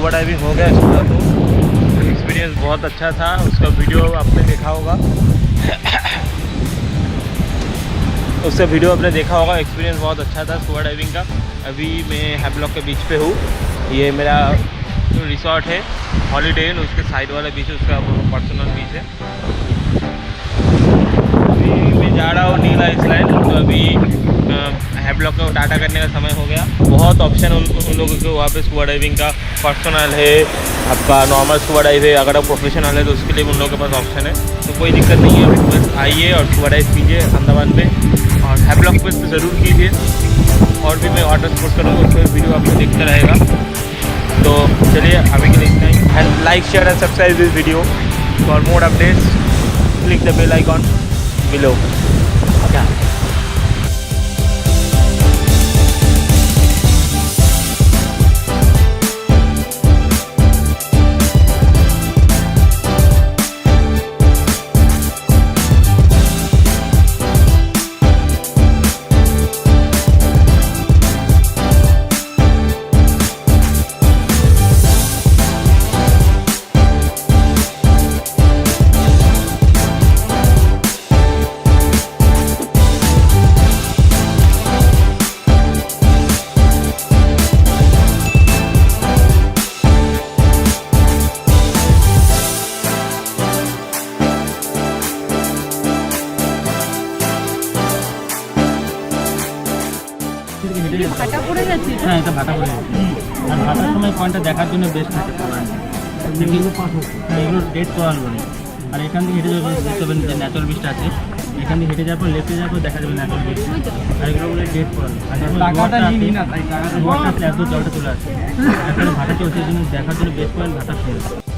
Scuba diving हो गया इसका, तो एक्सपीरियंस बहुत अच्छा था। उसका वीडियो आपने देखा होगा एक्सपीरियंस बहुत अच्छा था स्कूबा डाइविंग का। अभी मैं हैवलॉक के बीच पे हूँ। ये मेरा जो रिसोर्ट है हॉलीडे इन, उसके साइड वाला बीच है, उसका पर्सनल बीच है। अभी मैं जा रहा हूँ नीला आइसलैंड। तो अभी हैवलॉक को टाटा करने का समय हो गया। बहुत ऑप्शन उन लोगों को वहाँ पे स्कूबा डाइविंग का। पर्सनल है, आपका नॉर्मल स्कूबा डाइव है। अगर आप प्रोफेशनल है तो उसके लिए उन लोगों के पास ऑप्शन है, तो कोई दिक्कत नहीं है। बस आइए और स्कूबा डाइव कीजिए अंडमान पे, और हैवलॉक पे तो ज़रूर कीजिए। और भी मैं वाटर स्पोर्ट्स करूँगा, उसका वीडियो आपको देखते रहेगा। तो चलिए अभी के लिए इतना ही। And like, share and subscribe this video for more updates. Click the bell icon below. Yeah. ভাটা পড়ে যাচ্ছে। হ্যাঁ, এটা ভাটা পড়ে যাচ্ছে। আর ভাটার সময় পয়েন্টটা দেখার জন্য বেস্ট থাকে। হ্যাঁ, এগুলো ডেট করানো নেই। আর এখান থেকে হেঁটে যাবে, দেখতে পাবেন যে ন্যাচারাল বিচটা আছে। এখান থেকে হেঁটে যাওয়ার পর লেফটে যাওয়ার পর দেখা যাবে ন্যাচারাল বিচ। আর এগুলো বলে ডেট করানো। আর টাকাটা নিই না, তাই টাকাটা এত জলটা চলে আসে। এখন ভাটা চলছে, এই জন্য দেখার জন্য বেস্ট পয়েন্ট ভাটার সময়।